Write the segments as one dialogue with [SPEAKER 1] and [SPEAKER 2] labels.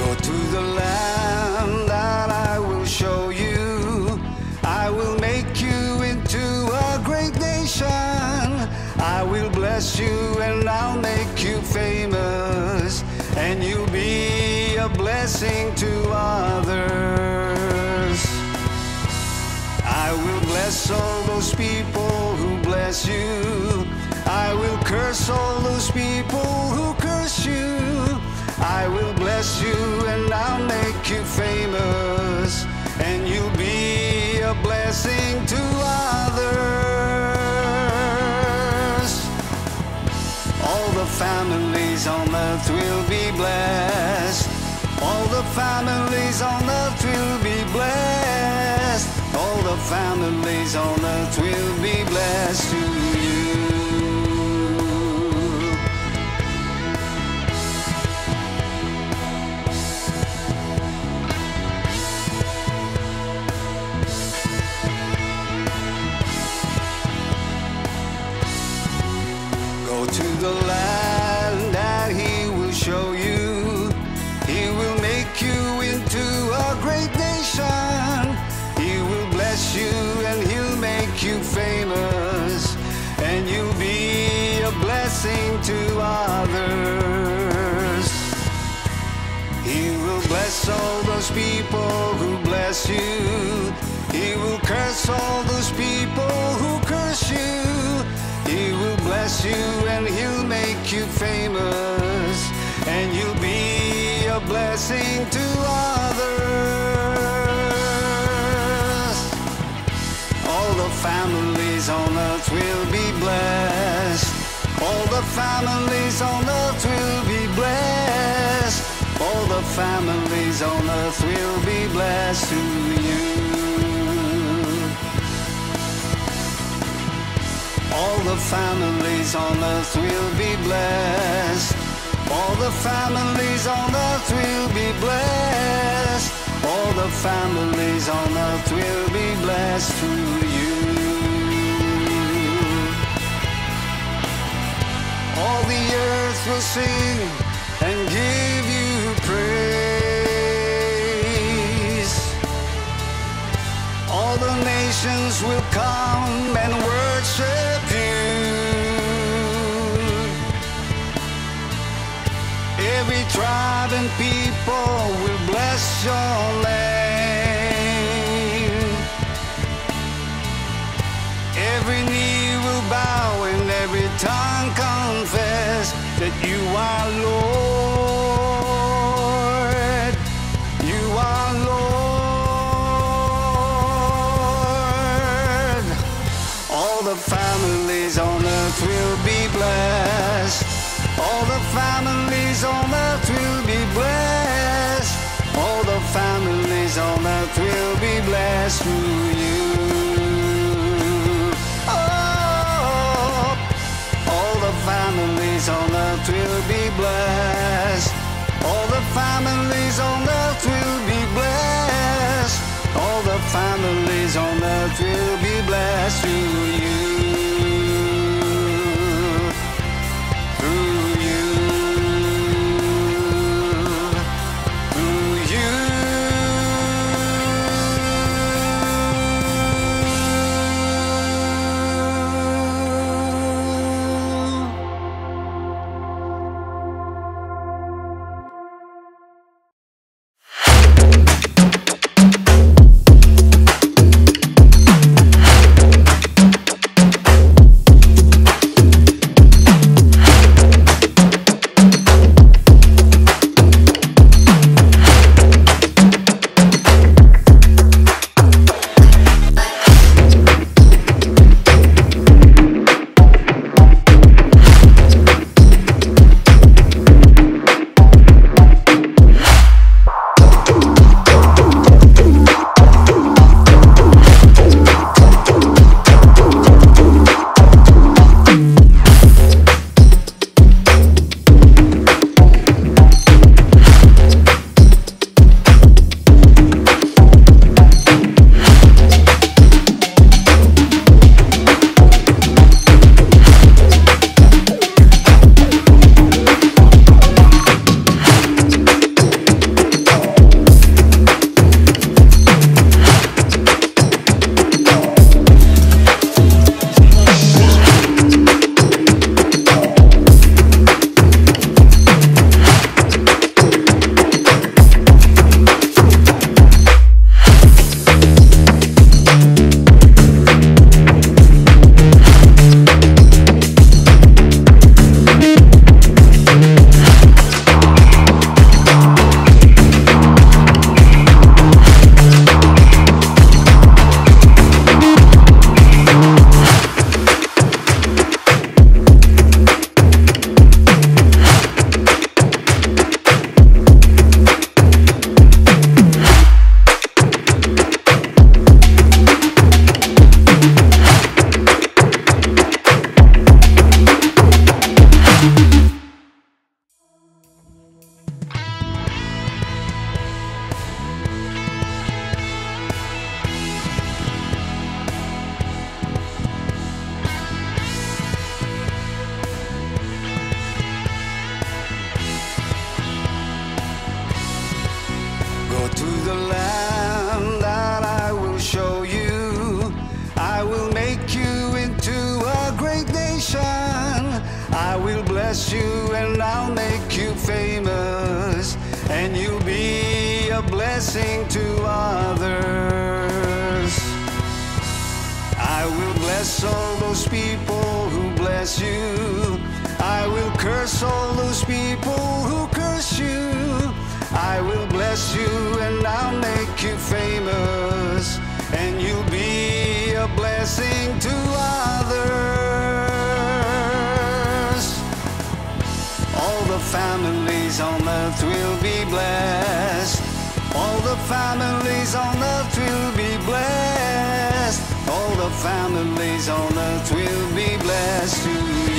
[SPEAKER 1] Go to the land that I will show you. I will make you into a great nation. I will bless you and I'll make you famous, and you'll be a blessing to others. I will bless all those people who bless you. I will curse all those people who curse you. I will bless you and I'll make you famous, and you'll be a blessing to others. All the families on earth will be blessed. All the families on earth will be blessed. All the families on earth will be blessed to you. Go to the land that He will show you. He will make you into a great nation. He will bless you and He'll make you famous, and you'll be a blessing to others. He will bless all those people who bless you. He will curse all those people who curse you. He will bless you and He'll make you famous, and you'll be a blessing to others. All the families on earth will be blessed. All the families on earth will be blessed. All the families on earth will be blessed through you. All the families on earth will be blessed. All the families on earth will be blessed. All the families on earth will be blessed through you. All the earth will sing and give you praise. All the nations will come and worship you. Every tribe and people will bless your name. Every knee will bow and every tongue confess that you are Lord. You are Lord. All the families on earth will be blessed. All the families on earth will be blessed. All the families on earth will be blessed through you. Oh, all the families on earth will be blessed. All the families on earth will be blessed. All the families on earth will be blessed through you. and I'll make you famous, and you'll be a blessing to others. I will bless all those people who bless you. I will curse all those people who curse you. I will bless you and I'll make you famous, and you'll be a blessing to others. All the families on earth will be blessed. All the families on earth will be blessed. All the families on earth will be blessed to you.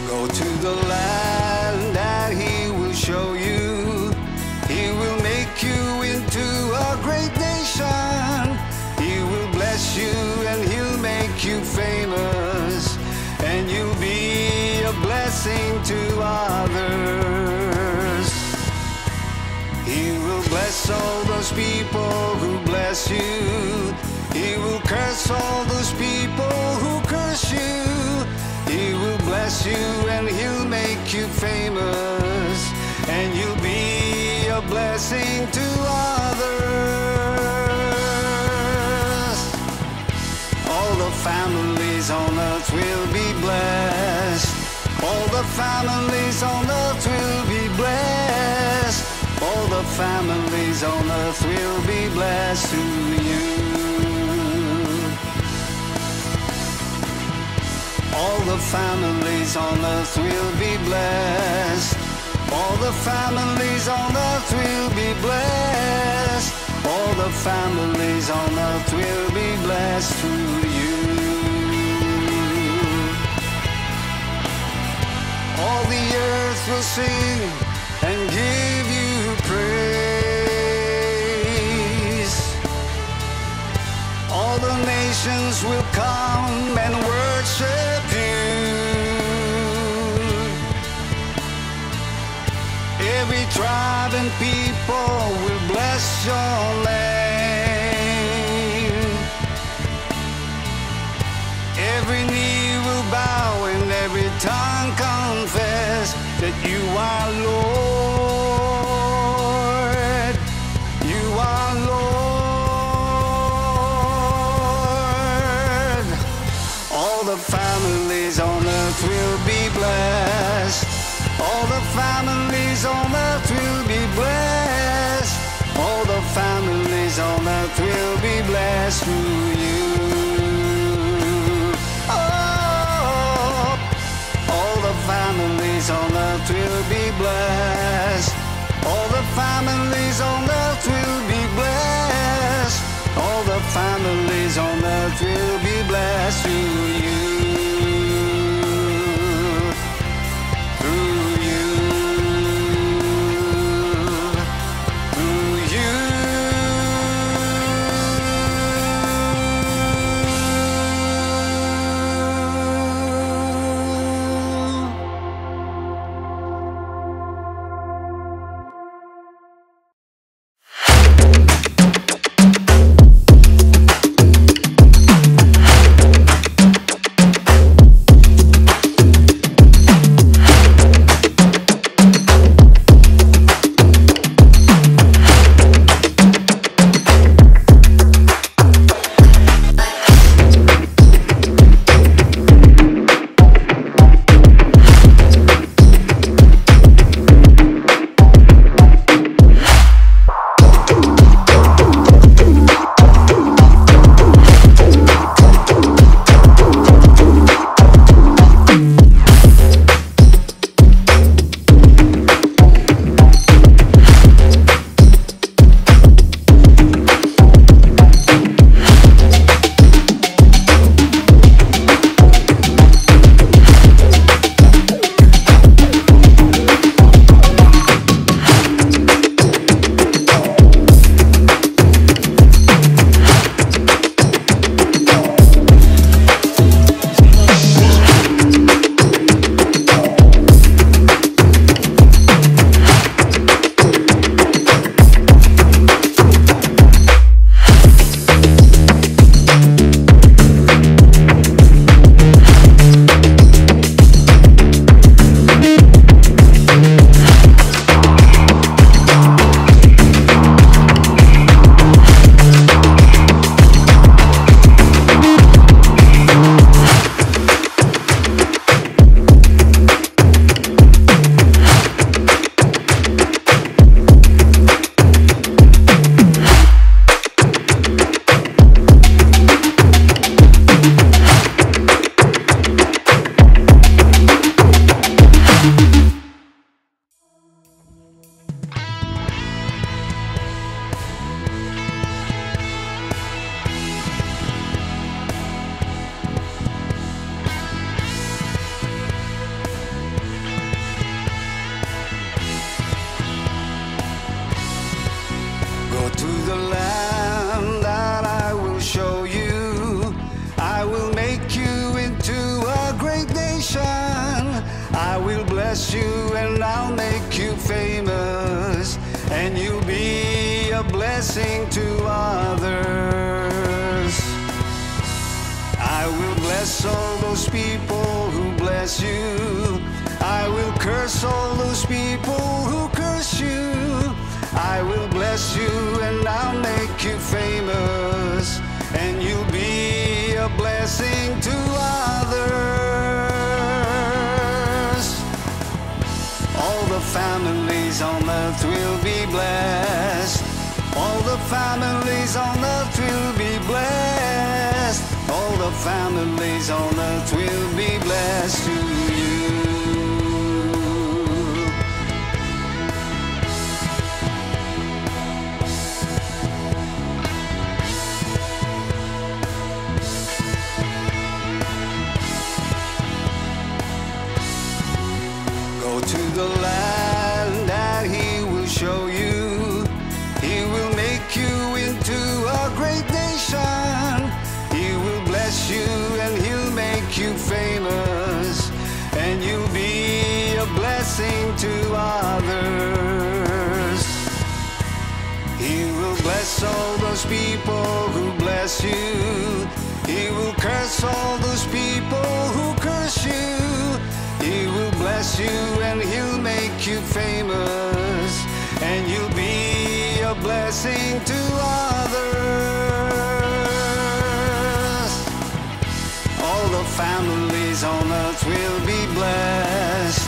[SPEAKER 1] Go to the land that He will show you. He will make you into a great nation. He will bless you and He'll make you famous, and you'll be a blessing to others. He will bless all those people who bless you. He will curse all those people who curse you. He will bless you and He'll make you famous, and you'll be a blessing to others. All the families on earth will be blessed. All the families on earth will be blessed. All the families on earth will be blessed through you. All the families on earth will be blessed. All the families on earth will be blessed. All the families on earth will be blessed through you. All the earth will sing and give you praise. All the nations will come and worship you. Every tribe and people will bless your name. Every knee will bow and every tongue confess that you are Lord. You are Lord. All the families on earth will be blessed. All the families on earth will be blessed. All the families on earth will be blessed through you. Oh, all the families on earth will be blessed. All the families on earth will be blessed. All the families on earth will be blessed through you. bless you and I'll make you famous, and you'll be a blessing to others. I will bless all those people who bless you. I will curse all those people who curse you. I will bless you and I'll make you famous, and you'll be a blessing to others. All the families on earth will be blessed. All the families on earth will be blessed. All the families on earth will be blessed to you. Go to the land that He will show you. He will make you into a great nation. He will bless you and He'll make you famous, and you'll be a blessing to others. He will bless all those people who bless you. He will curse all those people who curse you. He will bless you and He'll make you famous, and you'll be a blessing to others. All the families on earth will be blessed.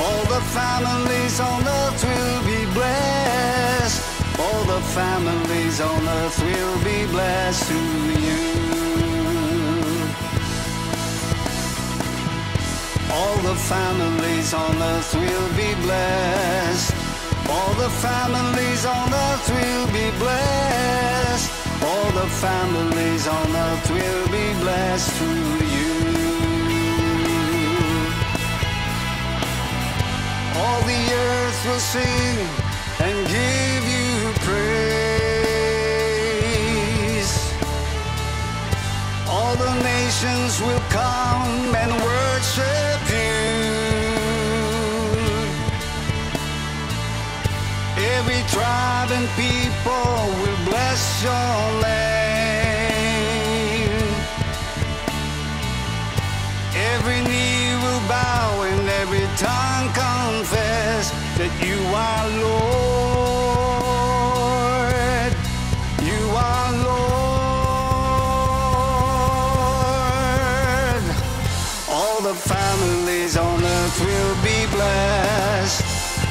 [SPEAKER 1] All the families on earth will be blessed. All the families on earth will be blessed through you. All the families on earth will be blessed. All the families on earth will be blessed. All the families on earth will be blessed through you. All the earth will sing and give you praise. All the nations will come and worship you. Every tribe and people will bless your name. Every knee will bow and every tongue confess that you are Lord. You are Lord. All the families on earth will be blessed.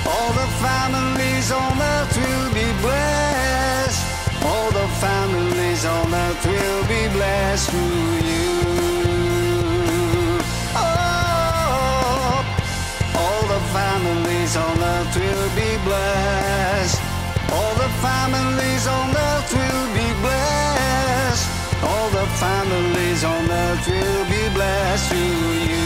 [SPEAKER 1] All the families on earth will be blessed. All the families on earth will be blessed through you. Oh, all the families on earth will be blessed. All the families on earth will be blessed. All the families on earth will be blessed through you.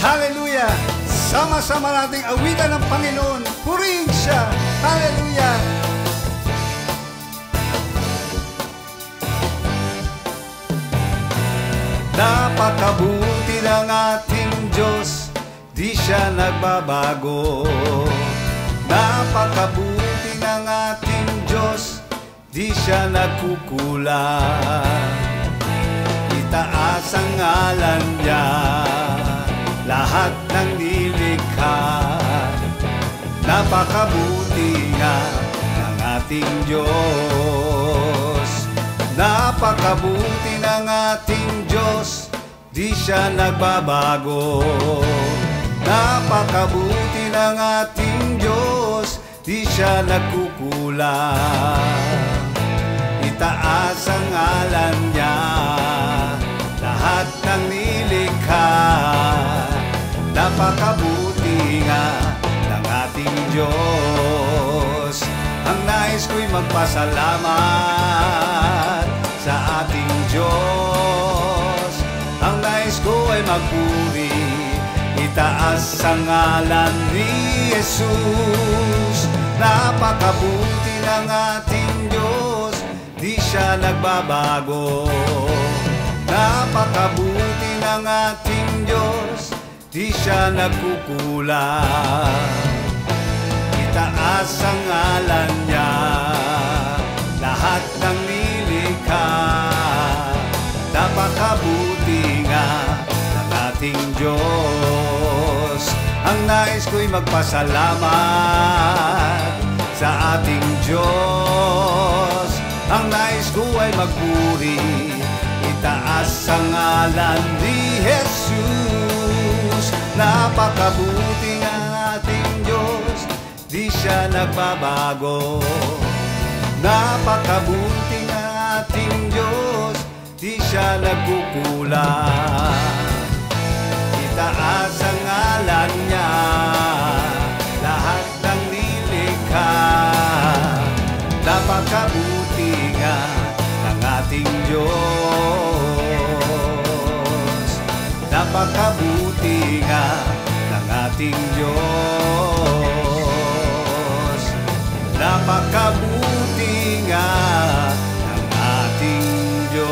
[SPEAKER 1] Hallelujah! Sama-sama nating awitan ng Panginoon. Purihin siya. Hallelujah! Napakabuti ng ating Diyos, di siya nagbabago. Napakabuti ng ating Diyos, di siya nagkukulang. Itaas ang ngalan niya, lahat ng nilikha. Napakabuti nga ng ating Diyos. Napakabuti ng ating Diyos, di siya nagbabago. Napakabuti ng ating Diyos, di siya nagkukulang. Itaas ang ngalan niya, lahat ng nilikha. Napakabuti nga ng ating Diyos. Ang nais ko'y magpasalamat sa ating Diyos. Ang nais ko ay magpuri, itaas ang ngalan ni Jesus. Napakabuti ng ating Diyos, di siya nagbabago. Napakabuti ng ating Diyos, di siya nagkukulang. Itaas ang ngalan niya, lahat ng nilikha. Napakabuti nga ng ating Diyos. Ang nais ko'y magpasalamat sa ating Diyos. Ang nais ko ay magpuri, itaas ang ngalan ni Jesus. Napakabuti ng ating Diyos, di siya nagbabago. Napakabuti ng ating Diyos, di siya nagkukulang. Itaas ang ngalan niya, lahat ng nilikha. Napakabuti nga ng ating Diyos. Napakabuti nga ng ating Diyos. Napakabuti nga ng ating Diyos.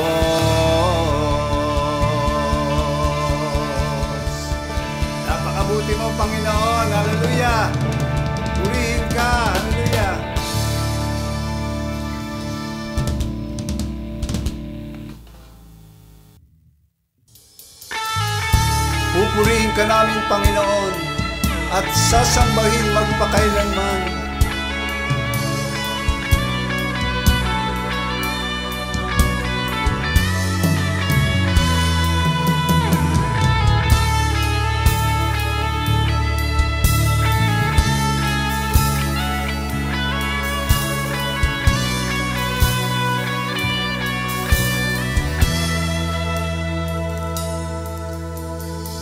[SPEAKER 1] Napakabuti mo, Panginoon. Hallelujah! Purihin ka. Hallelujah! Pupurihin ka namin, Panginoon, at sasambahin magpakailanman.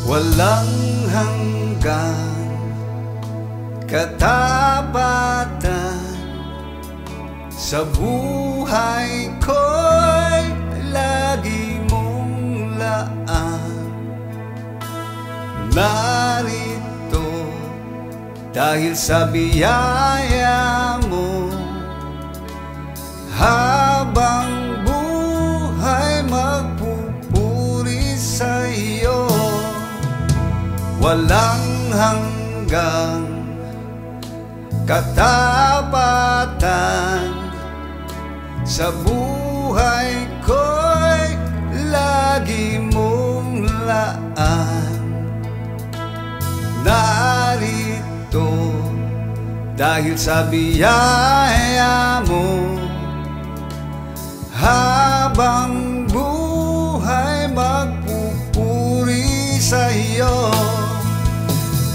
[SPEAKER 1] Walang hanggan katapatan sa buhay ko'y lagi mong laan. Narito dahil sa biyaya mo, habang buhay magpupuri sa iyo. Walang hanggang katapatan sa buhay ko'y lagi mong laan. Narito dahil sa biyaya mo, habang buhay magpupuri sa iyo.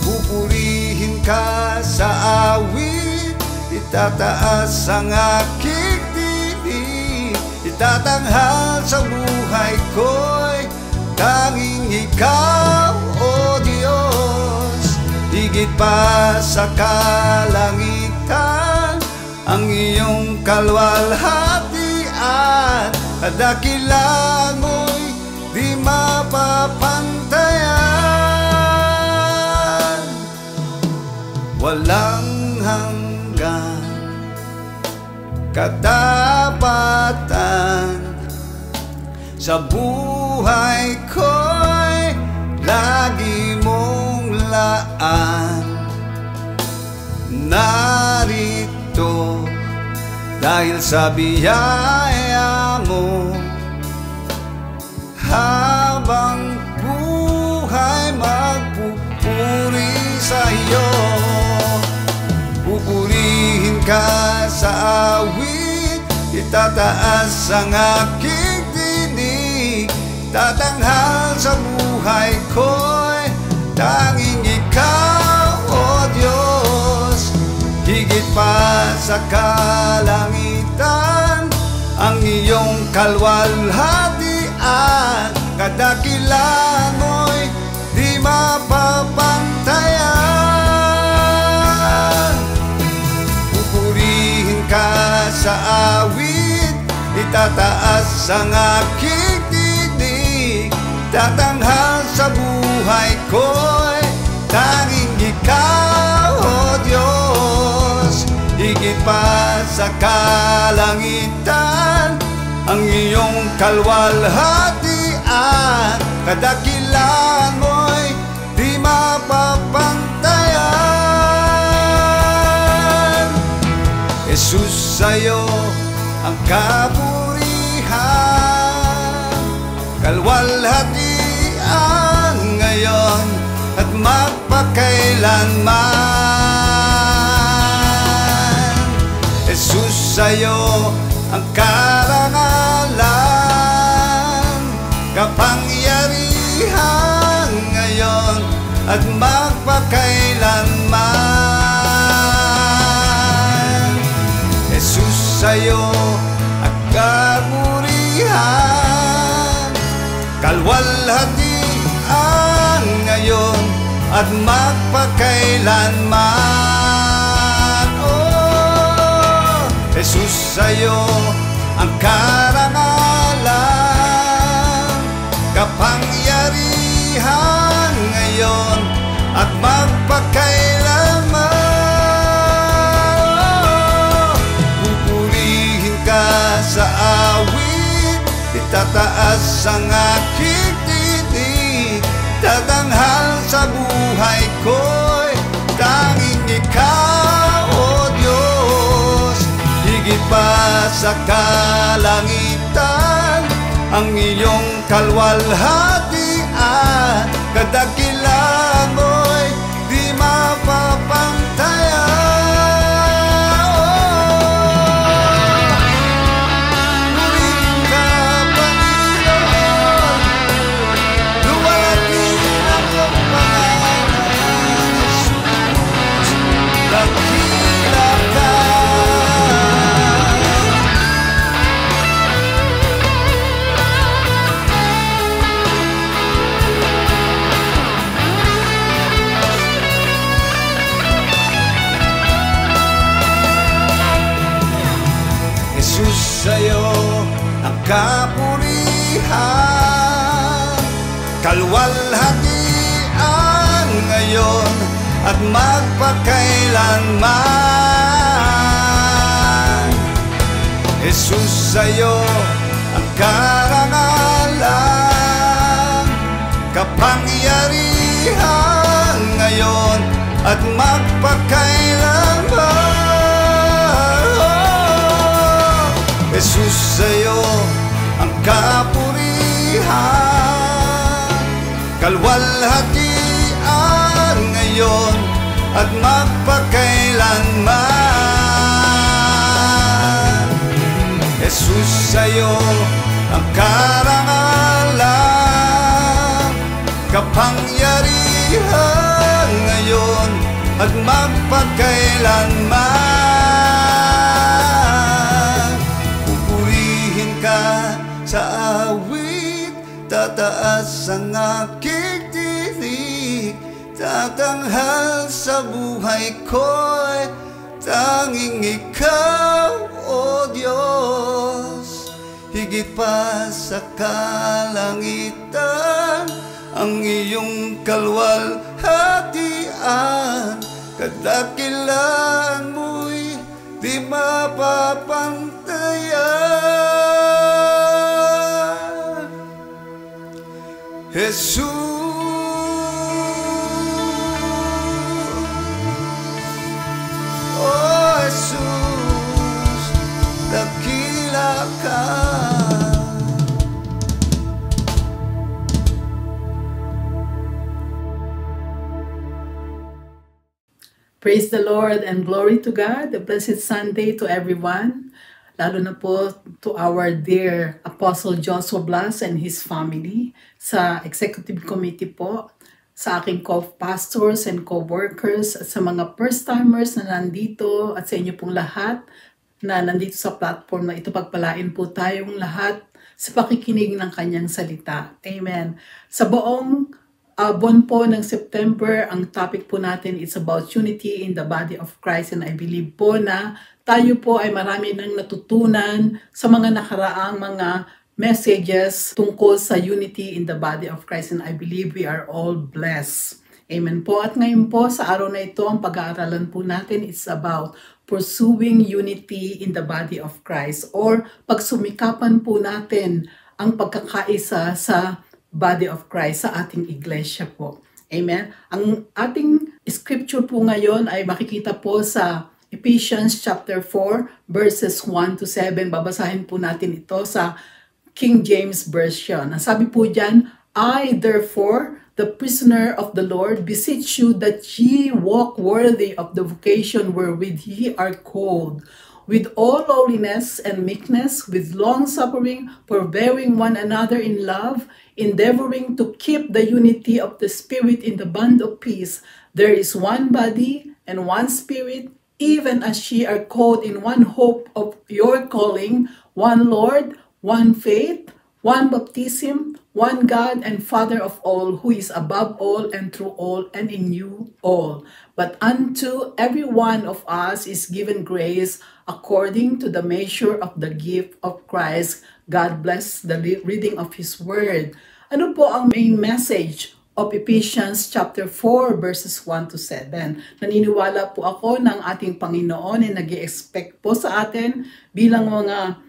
[SPEAKER 1] Pupurihin ka sa awit, itataas ang aking tinig. Itatanghal sa buhay ko'y tanging ikaw, O Diyos. Higit pa sa kalangitan ang iyong kalwalhatian, dakilang mo'y di mapapantayan. walang hanggan, katapatan sa buhay ko'y lagi mong laan. Narito dahil sa biyaya mo, habang buhay magpupuri sa iyo. Pupurihin ka sa awit, itataas ang aking tinig, tatanghal sa buhay ko'y tanging ikaw, O Diyos. Higit pa sa kalangitan, ang iyong kalwalhatian, kadakilan mo'y di mapapantayan. Pupurihin ka sa awit, itataas ang aking tinig, tatanghal sa buhay ko'y tanging ikaw, O Diyos. Higit pa sa kalangitan, ang iyong kalwalhatian, kadakilan mo'y di mapapantayan. Jesus, sa'yo ang kapurihan, kalwalhatian ngayon at magpakailanman. Jesus, sa'yo ang karangalan, kapangyarihan ngayon at magpakailanman. Jesus, sa'yo ang kapurihan, kalwalhatian ngayon at magpakailanman. Oh, Jesus, sa'yo ang karangalan, kapangyarihan ngayon at magpakailanman. Pupurihin ka sa awit, itataas ang aking tinig, tatanghal sa buhay ko'y tanging ikaw, O Diyos. Higit pa sa kalangitan, ang iyong kalwalhatian, kadakilan mo'y di mapapantayan. Purihin ka, Panginoon, luwalhati ang iyong pangalan, Jesus, dakila ka. Jesus, sa'yo ang kapurihan, kalwalhatian ngayon at magpakailanman. Jesus, sa'yo ang karangalan, kapangyarihan ngayon at magpakailanman. Jesus, sa'yo ang kapurihan, kalwalhatian ngayon at magpakailanman. Jesus, sa'yo ang karangalan, kapangyarihan ngayon at magpakailanman. Sa awit, tataas ang aking tinig, tatanghal sa buhay ko'y tanging ikaw, O Diyos. Higit pa sa kalangitan, ang iyong kalwalhatian, kadakilaan mo'y di mapapantayan. Jesus, oh Jesus, dakila ka.
[SPEAKER 2] Praise the Lord and glory to God. A blessed Sunday to everyone. Lalo na po to our dear Apostle Joshua Blas and his family sa Executive Committee po, sa aking co-pastors and co-workers at sa mga first-timers na nandito at sa inyo pong lahat na nandito sa platform na ito. Pagpalain po tayong lahat sa pakikinig ng kanyang salita. Amen. Sa buong buwan po ng September, ang topic po natin is about unity in the body of Christ, and I believe po na tayo po ay marami nang natutunan sa mga nakaraang mga messages tungkol sa unity in the body of Christ, and I believe we are all blessed. Amen po. At ngayon po sa araw na ito, ang pag-aaralan po natin is about pursuing unity in the body of Christ, or pagsumikapan po natin ang pagkakaisa sa body of Christ sa ating iglesia po. Amen. Ang ating scripture po ngayon ay makikita po sa Ephesians chapter 4 verses 1 to 7. Babasahin po natin ito sa King James Version. Ang sabi po diyan, I therefore, the prisoner of the Lord, beseech you that ye walk worthy of the vocation wherewith ye are called, with all lowliness and meekness, with long-suffering, forbearing one another in love, endeavoring to keep the unity of the Spirit in the bond of peace. There is one body and one Spirit, even as ye are called in one hope of your calling, one Lord, one faith, one baptism, one God and Father of all, who is above all and through all and in you all. But unto every one of us is given grace according to the measure of the gift of Christ. God bless the reading of His Word. Ano po ang main message of Ephesians chapter 4 verses 1 to 7? Naniniwala po ako ng ating Panginoon ay nag-i-expect po sa atin bilang mga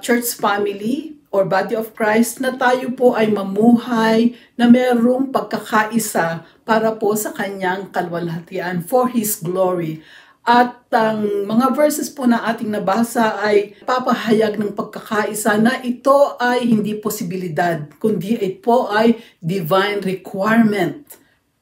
[SPEAKER 2] church family or body of Christ na tayo po ay mamuhay na mayroong pagkakaisa para po sa kanyang kalwalhatian for His glory. At ang mga verses po na ating nabasa ay papahayag ng pagkakaisa na ito ay hindi posibilidad, kundi ito ay divine requirement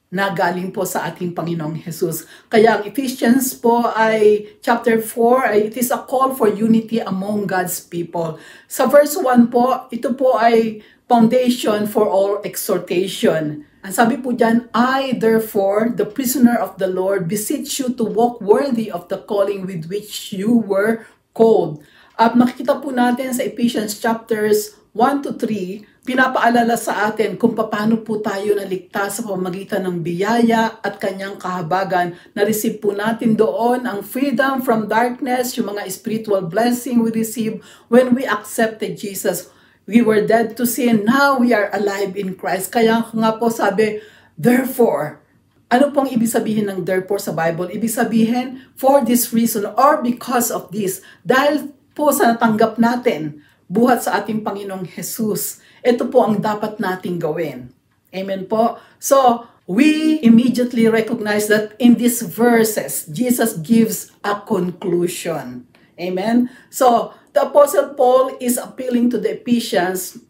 [SPEAKER 2] na galing po sa ating Panginoong Jesus. Kaya ang Ephesians po ay chapter 4, ay it is a call for unity among God's people. Sa verse 1 po, ito po ay foundation for all exhortation. Ang sabi po dyan, I therefore, the prisoner of the Lord, beseech you to walk worthy of the calling with which you were called. At makikita po natin sa Ephesians chapters 1 to 3, pinapaalala sa atin kung paano po tayo naligtas sa pamamagitan ng biyaya at kanyang kahabagan. Na-receive po natin doon ang freedom from darkness, yung mga spiritual blessing we receive when we accepted Jesus. We were dead to sin, now we are alive in Christ. Kaya nga po sabi, therefore, ano pong ibig sabihin ng therefore sa Bible? Ibig sabihin, for this reason or because of this. Dahil po sa natanggap natin, buhat sa ating Panginoong Jesus, ito po ang dapat nating gawin. Amen po? So, we immediately recognize that in these verses, Jesus gives a conclusion. Amen? So, the Apostle Paul is appealing to the Ephesians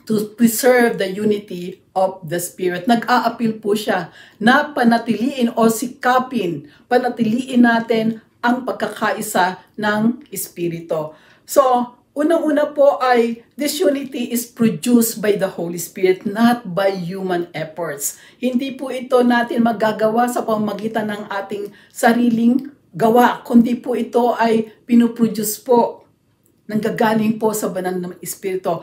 [SPEAKER 2] to preserve the unity of the Spirit. Nag-a-appeal po siya na panatiliin o sikapin, panatiliin natin ang pagkakaisa ng Espiritu. So, unang-una po ay this unity is produced by the Holy Spirit, not by human efforts. Hindi po ito natin magagawa sa pamamagitan ng ating sariling gawa, kundi po ito ay pinuproduce po, nanggagaling po sa banal na Espiritu.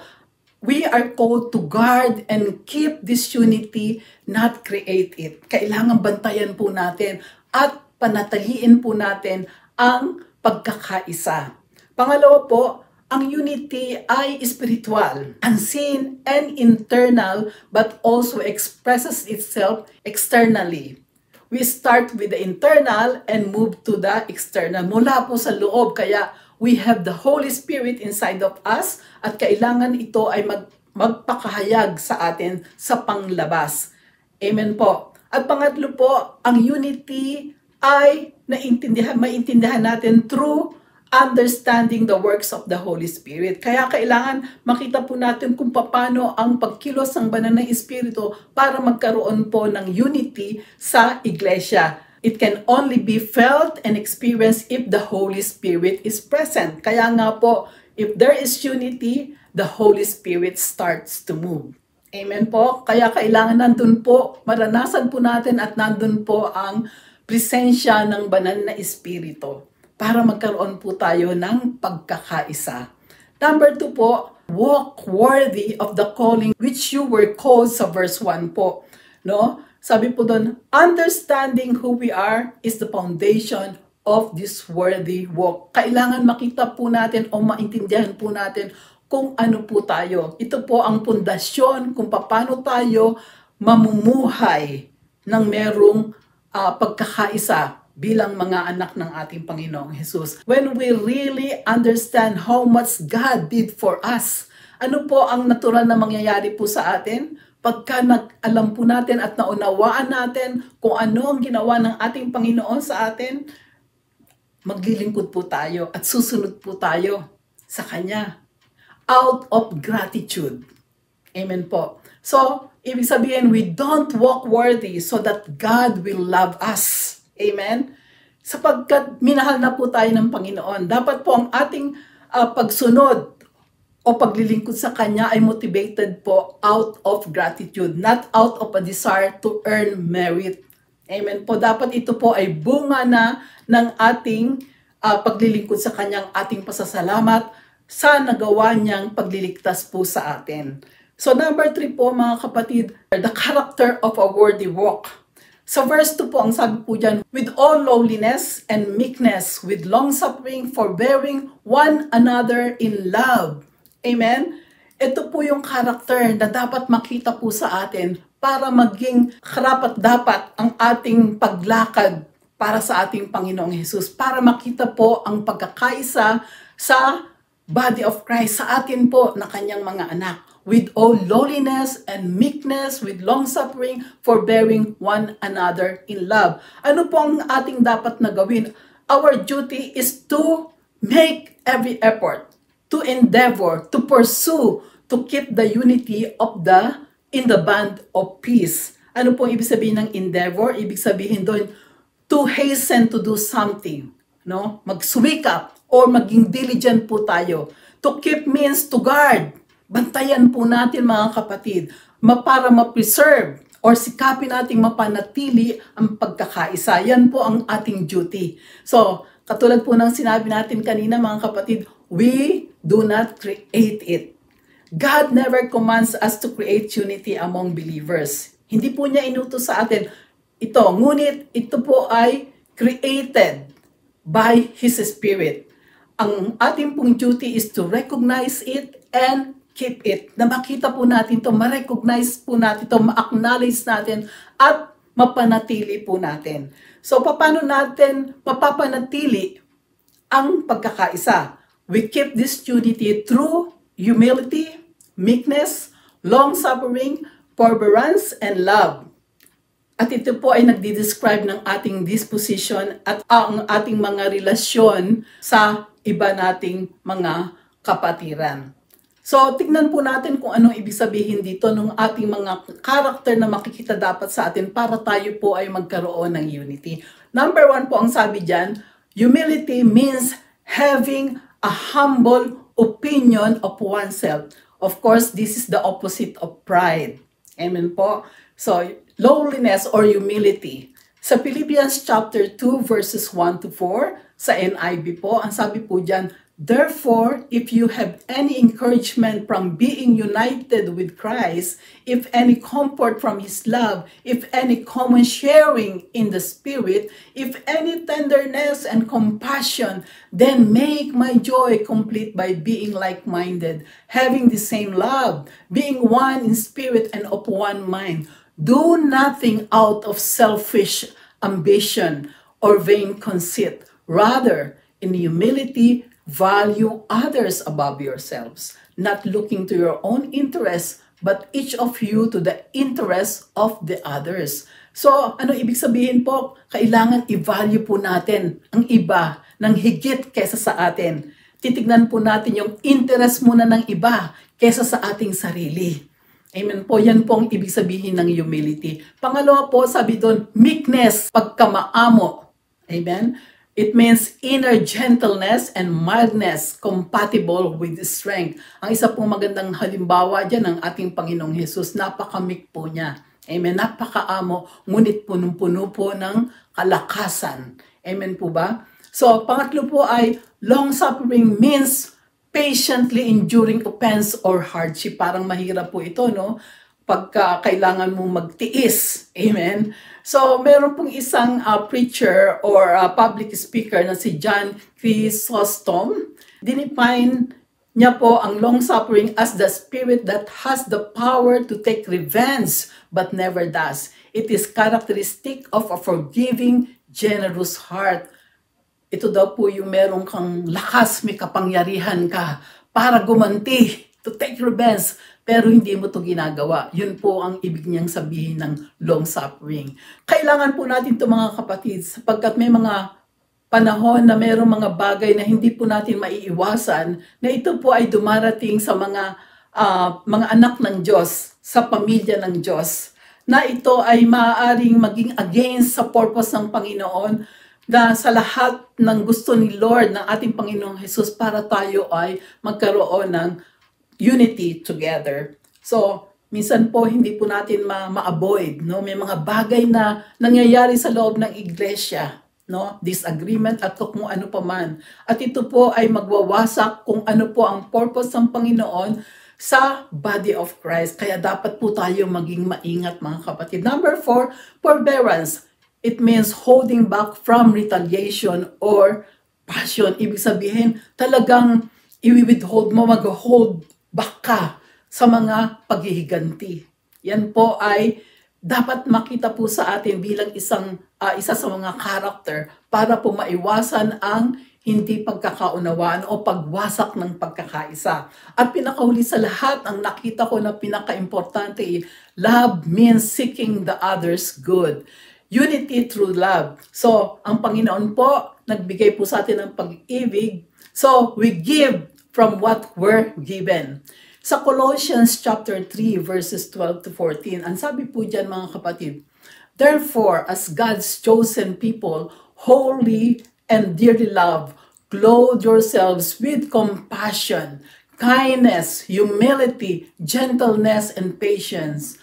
[SPEAKER 2] We are called to guard and keep this unity, not create it. Kailangan bantayan po natin at panatiliin po natin ang pagkakaisa. Pangalawa po, ang unity ay spiritual, unseen and internal, but also expresses itself externally. we start with the internal and move to the external. Mula po sa loob, kaya we have the Holy Spirit inside of us at kailangan ito ay magpakahayag sa atin sa panglabas. Amen po. At pangatlo po, ang unity ay maintindihan natin through understanding the works of the Holy Spirit. Kaya kailangan makita po natin kung paano ang pagkilos ng banal na Espiritu para magkaroon po ng unity sa iglesia. It can only be felt and experienced if the Holy Spirit is present. Kaya nga po, if there is unity, the Holy Spirit starts to move. Amen po? Kaya kailangan nandun po, maranasan po natin at nandun po ang presensya ng banal na Espiritu para magkaroon po tayo ng pagkakaisa. Number 2 po, walk worthy of the calling which you were called sa verse 1 po. No? Sabi po doon, understanding who we are is the foundation of this worthy walk. Kailangan makita po natin o maintindihan po natin kung ano po tayo. Ito po ang pundasyon kung paano tayo mamumuhay ng merong pagkakaisa bilang mga anak ng ating Panginoong Jesus. When we really understand how much God did for us, ano po ang natural na mangyayari po sa atin? Pagka alam po natin at naunawaan natin kung ano ang ginawa ng ating Panginoon sa atin, maglilingkod po tayo at susunod po tayo sa Kanya. Out of gratitude. Amen po. So, ibig sabihin, we don't walk worthy so that God will love us. Amen? Sapagkat minahal na po tayo ng Panginoon. Dapat po ang ating pagsunod o paglilingkod sa Kanya ay motivated po out of gratitude, not out of a desire to earn merit. Amen po. Dapat ito po ay bunga na ng ating paglilingkod sa Kanyang ating pasasalamat sa nagawa niyang pagliligtas po sa atin. So number 3 po mga kapatid, the character of a worthy walk. Sa verse 2 po, ang sabi po dyan, with all lowliness and meekness, with long-suffering, forbearing one another in love. Amen? Ito po yung character na dapat makita po sa atin para maging karapat-dapat ang ating paglakad para sa ating Panginoong Jesus. Para makita po ang pagkakaisa sa body of Christ, sa atin po na Kanyang mga anak. With all lowliness and meekness, with long-suffering, forbearing one another in love. Ano po ang ating dapat na gawin? Our duty is to make every effort, to endeavor, to pursue, to keep the unity of in the band of peace. Ano po ibig sabihin ng endeavor? Ibig sabihin doon, to hasten to do something. No? Magsumikap or maging diligent po tayo. To keep means to guard. Bantayan po natin mga kapatid para ma-preserve or sikapin nating mapanatili ang pagkakaisa. Yan po ang ating duty. So, katulad po ng sinabi natin kanina mga kapatid, we do not create it. God never commands us to create unity among believers. Hindi po niya inutos sa atin ito. Ngunit ito po ay created by His Spirit. Ang ating pong duty is to recognize it and keep it. Na makita po natin ito, ma-recognize po natin ito, ma-acknowledge natin, at mapanatili po natin. So, paano natin mapapanatili ang pagkakaisa? We keep this unity through humility, meekness, long-suffering, forbearance, and love. At ito po ay nagdi-describe ng ating disposition at ang ating mga relasyon sa iba nating mga kapatiran. So, tignan po natin kung anong ibig sabihin dito ng ating mga karakter na makikita dapat sa atin para tayo po ay magkaroon ng unity. Number 1 po ang sabi dyan, humility means having a humble opinion of oneself. Of course, this is the opposite of pride. Amen po? So, lowliness or humility. Sa Philippians chapter 2 verses 1 to 4, sa NIV po, ang sabi po dyan, therefore, if you have any encouragement from being united with Christ, if any comfort from His love, if any common sharing in the Spirit, if any tenderness and compassion, then make my joy complete by being like-minded, having the same love, being one in spirit and of one mind. Do nothing out of selfish ambition, or vain conceit. Rather, in humility, value others above yourselves, not looking to your own interests, but each of you to the interests of the others. So, ano ibig sabihin po? Kailangan i-value po natin ang iba ng higit kesa sa atin. Titignan po natin yung interest muna ng iba kesa sa ating sarili. Amen po, yan po ang ibig sabihin ng humility. Pangalawa po, sabi doon, meekness, pagkamaamo. Amen? It means inner gentleness and mildness compatible with strength. Ang isa pong magandang halimbawa dyan ng ating Panginoong Jesus, napaka-meek po niya. Amen? Napakaamo, ngunit punong-puno po ng kalakasan. Amen po ba? So, pangatlo po ay long-suffering means patiently enduring offense or hardship. Parang mahirap po ito, no? Pagka kailangan mong magtiis. Amen? So, meron pong isang preacher or public speaker na si John Chrysostom. Dinefine niya po ang long-suffering as the spirit that has the power to take revenge but never does. It is characteristic of a forgiving, generous heart. Ito daw po yung meron kang lakas, may kapangyarihan ka para gumanti, to take revenge, pero hindi mo to ginagawa. Yun po ang ibig niyang sabihin ng long-suffering. Kailangan po natin ito mga kapatid, sapagkat may mga panahon na mayroong mga bagay na hindi po natin maiiwasan, na ito po ay dumarating sa mga anak ng Diyos, sa pamilya ng Diyos, na ito ay maaaring maging against sa purpose ng Panginoon, na sa lahat ng gusto ni Lord, ng ating Panginoong Jesus, para tayo ay magkaroon ng unity together. So, minsan po hindi po natin ma-avoid, no? May mga bagay na nangyayari sa loob ng iglesia, no? Disagreement at kung ano pa man. At ito po ay magwawasak kung ano po ang purpose ng Panginoon sa body of Christ. Kaya dapat po tayo maging maingat mga kapatid. Number 4, forbearance. It means holding back from retaliation or passion. Ibig sabihin, talagang i-withhold mo, mag-hold back ka sa mga paghihiganti. Yan po ay dapat makita po sa atin bilang isa sa mga character para po maiwasan ang hindi pagkakaunawaan o pagwasak ng pagkakaisa. At pinakahuli sa lahat, ang nakita ko na pinaka-importante, love means seeking the other's good. Unity through love. So, ang Panginoon po, nagbigay po sa atin ng pag-ibig. So, we give from what we're given. Sa Colossians chapter 3, verses 12 to 14, ang sabi po dyan mga kapatid, therefore, as God's chosen people, holy and dearly loved, clothe yourselves with compassion, kindness, humility, gentleness, and patience.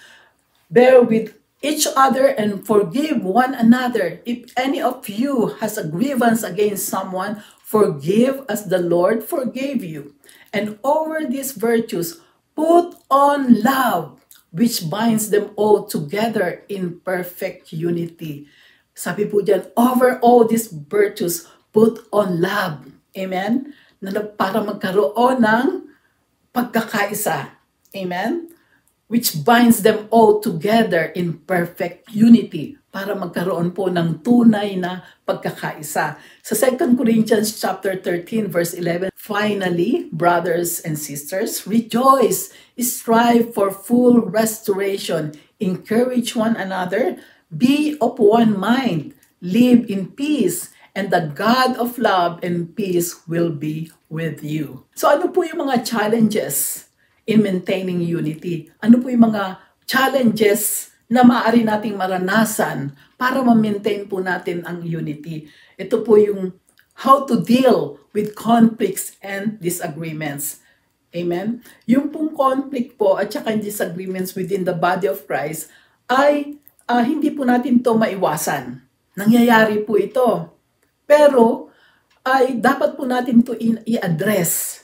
[SPEAKER 2] Bear with each other and forgive one another. If any of you has a grievance against someone, forgive as the Lord forgave you. And over these virtues, put on love, which binds them all together in perfect unity. Sabi po dyan, over all these virtues, put on love. Amen? Para magkaroon ng pagkakaisa. Amen? Which binds them all together in perfect unity para magkaroon po ng tunay na pagkakaisa. Sa 2 Corinthians chapter 13 verse 11, finally, brothers and sisters, rejoice, strive for full restoration, encourage one another, be of one mind, live in peace, and the God of love and peace will be with you. So ano po yung mga challenges in maintaining unity? Ano po yung mga challenges na maaari nating maranasan para ma-maintain po natin ang unity? Ito po yung how to deal with conflicts and disagreements. Amen? Yung pong conflict po at saka disagreements within the body of Christ ay hindi po natin to maiwasan. Nangyayari po ito. Pero ay dapat po natin to i-address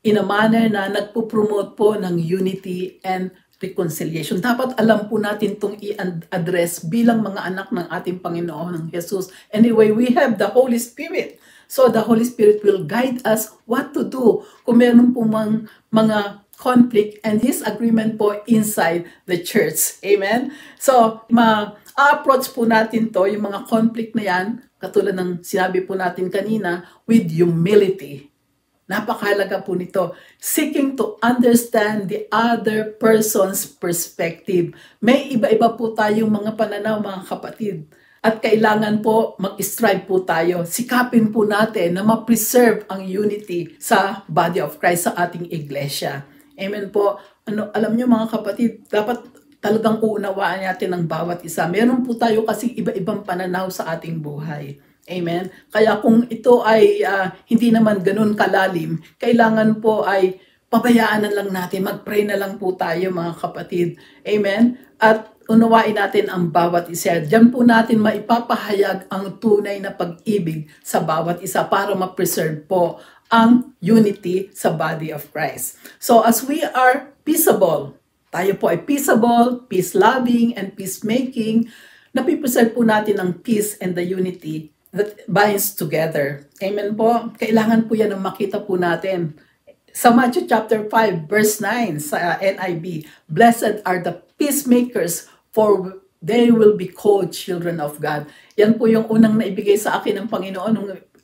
[SPEAKER 2] in a manner na nagpo-promote po ng unity and reconciliation. Dapat alam po natin itong i-address bilang mga anak ng ating Panginoon ng Jesus. Anyway, we have the Holy Spirit. So the Holy Spirit will guide us what to do. Kung meron po mga conflict and disagreement po inside the church. Amen? So, ma-approach po natin to, yung mga conflict na yan, katulad ng sinabi po natin kanina, with humility. Napakahalaga po nito. Seeking to understand the other person's perspective. May iba-iba po tayong mga pananaw, mga kapatid. At kailangan po mag-strive po tayo. Sikapin po natin na ma-preserve ang unity sa body of Christ sa ating iglesia. Amen po. Alam nyo mga kapatid, dapat talagang uunawaan natin ang bawat isa. Meron po tayo kasi iba-ibang pananaw sa ating buhay. Amen? Kaya kung ito ay hindi naman ganun kalalim, kailangan po ay pabayaan na lang natin, mag-pray na lang po tayo mga kapatid. Amen? At unawain natin ang bawat isa. Diyan po natin maipapahayag ang tunay na pag-ibig sa bawat isa para ma-preserve po ang unity sa body of Christ. So as we are peaceable, tayo po ay peaceable, peace-loving, and peacemaking, napipreserve po natin ang peace and the unity that binds together. Amen po? Kailangan po yan ang makita po natin. Sa Matthew chapter 5, verse 9 sa NIV, Blessed are the peacemakers, for they will be called children of God. Yan po yung unang naibigay sa akin ng Panginoon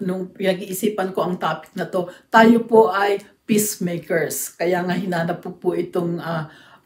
[SPEAKER 2] nung pinag-iisipan ko ang topic na to. Tayo po ay peacemakers. Kaya nga hinanap po itong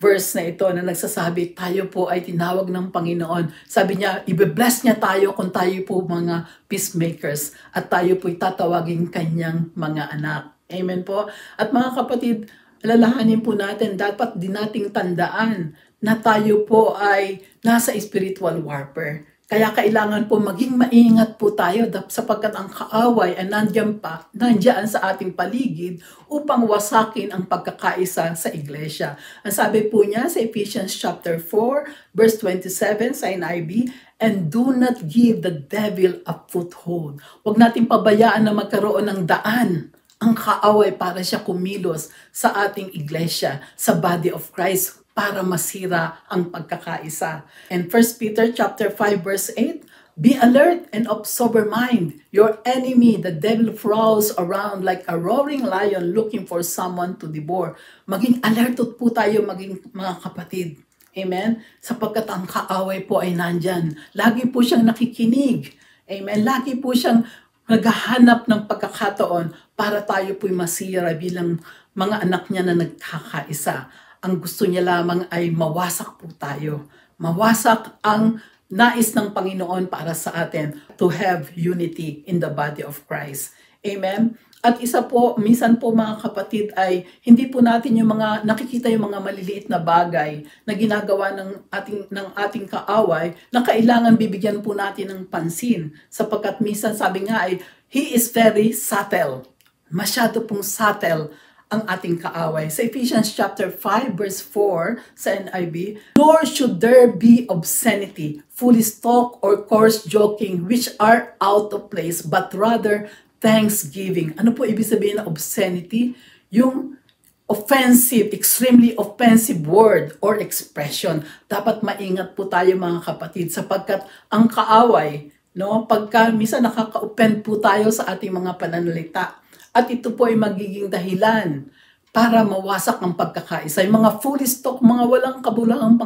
[SPEAKER 2] verse na ito na nagsasabi, tayo po ay tinawag ng Panginoon. Sabi niya, i-bless niya tayo kung tayo po mga peacemakers at tayo po tatawagin kanyang mga anak. Amen po. At mga kapatid, alalahanin po natin, dapat din nating tandaan na tayo po ay nasa spiritual warfare. Kaya kailangan po maging maingat po tayo sapagkat ang kaaway ay nandiyan sa ating paligid upang wasakin ang pagkakaisa sa iglesia. Ang sabi po niya sa Ephesians chapter 4, verse 27 sa NIV, and do not give the devil a foothold. Huwag natin pabayaan na magkaroon ng daan ang kaaway para siya kumilos sa ating iglesia, sa body of Christ, para masira ang pagkakaisa. And 1 Peter chapter 5 verse 8, be alert and of sober mind. Your enemy, the devil, prowls around like a roaring lion looking for someone to devour. Maging alerted po tayo, maging mga kapatid. Amen? Sapagkat ang kaaway po ay nandyan. Lagi po siyang nakikinig. Amen? Lagi po siyang naghahanap ng pagkakataon para tayo po'y masira bilang mga anak niya na nagkakaisa. Ang gusto niya lamang ay mawasak po tayo. Mawasak ang nais ng Panginoon para sa atin to have unity in the body of Christ. Amen? At isa po, minsan po mga kapatid ay hindi po natin yung mga nakikita yung mga maliliit na bagay na ginagawa ng ating kaaway na kailangan bibigyan po natin ng pansin. Sapagkat minsan sabi nga ay, he is very subtle. Masyado pong subtle ang ating kaaway. Sa Ephesians chapter 5 verse 4 sa NIV, nor should there be obscenity, foolish talk, or coarse joking which are out of place, but rather thanksgiving. Ano po ibig sabihin ng obscenity? Yung offensive, extremely offensive word or expression. Dapat maingat po tayo mga kapatid sapagkat ang kaaway, pagka minsan nakaka-offend po tayo sa ating mga pananalita. At ito po ay magiging dahilan para mawasak ang pagkakaisa. Yung mga foolish talk, mga walang kabuluhang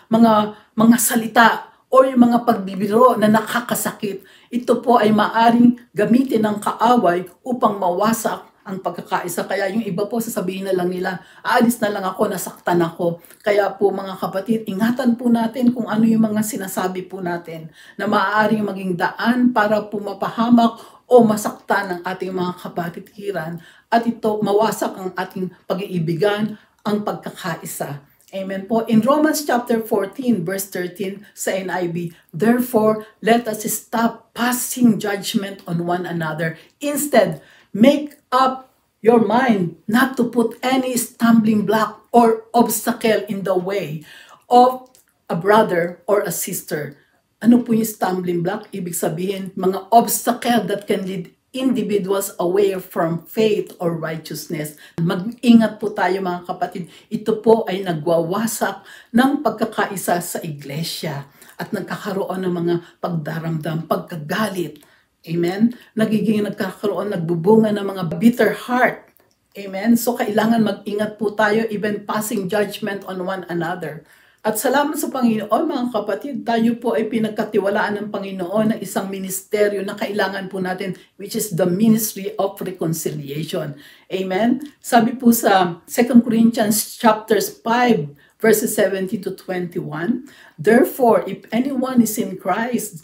[SPEAKER 2] mga salita o yung mga pagbibiro na nakakasakit. Ito po ay maaring gamitin ng kaaway upang mawasak ang pagkakaisa. Kaya yung iba po sasabihin na lang nila, aalis na lang ako, nasaktan ako. Kaya po mga kapatid, ingatan po natin kung ano yung mga sinasabi po natin na maaaring maging daan para pumapahamak o masaktan ng ating mga kapatiran at ito mawasak ang ating pag-iibigan, ang pagkakaisa. Amen po. In Romans chapter 14 verse 13 sa NIV, therefore, let us stop passing judgment on one another. Instead, make up your mind not to put any stumbling block or obstacle in the way of a brother or a sister. Ano po yung stumbling block? Ibig sabihin, mga obstacle that can lead individuals away from faith or righteousness. Mag-ingat po tayo mga kapatid. Ito po ay nagwawasak ng pagkakaisa sa iglesia at nagkakaroon ng mga pagdaramdam, pagkagalit. Amen? Nagkakaroon, nagbubunga ng mga bitter heart. Amen? So kailangan mag-ingat po tayo even passing judgment on one another. At salamat sa Panginoon mga kapatid, tayo po ay pinagkatiwalaan ng Panginoon ng isang ministeryo na kailangan po natin, which is the ministry of reconciliation. Amen? Sabi po sa 2 Corinthians chapters 5 verses 17 to 21, therefore, if anyone is in Christ,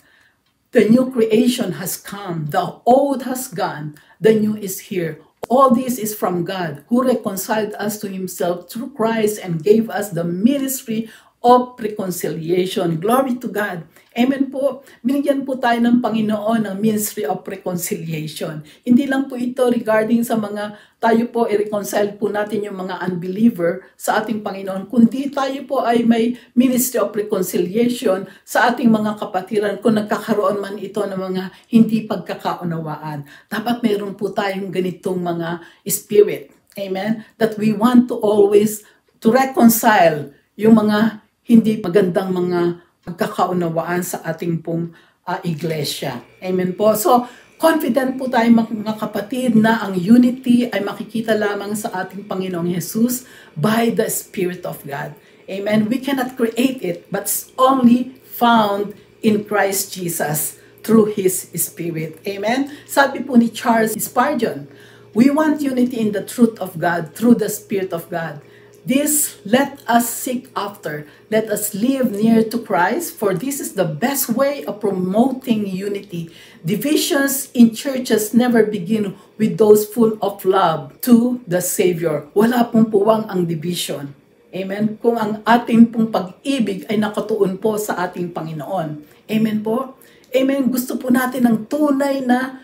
[SPEAKER 2] the new creation has come, the old has gone, the new is here. All this is from God, who reconciled us to himself through Christ and gave us the ministry of reconciliation. Glory to God. Amen po. Binigyan po tayo ng Panginoon ng ministry of reconciliation. Hindi lang po ito regarding sa mga tayo po i-reconcile po natin yung mga unbeliever sa ating Panginoon, kundi tayo po ay may ministry of reconciliation sa ating mga kapatiran kung nagkakaroon man ito ng mga hindi pagkakaunawaan. Dapat mayroon po tayong ganitong mga spirit. Amen? That we want to always to reconcile yung mga hindi magandang mga pagkakaunawaan sa ating pong iglesia. Amen po. So, confident po tayo mga kapatid na ang unity ay makikita lamang sa ating Panginoong Jesus by the Spirit of God. Amen. We cannot create it, but it's only found in Christ Jesus through His Spirit. Amen. Sabi po ni Charles Spurgeon, we want unity in the truth of God through the Spirit of God. This let us seek after. Let us live near to Christ, for this is the best way of promoting unity. Divisions in churches never begin with those full of love to the Savior. Wala pong puwang ang division. Amen? Kung ang ating pong pag-ibig ay nakatuon po sa ating Panginoon. Amen po? Amen? Gusto po natin ng tunay na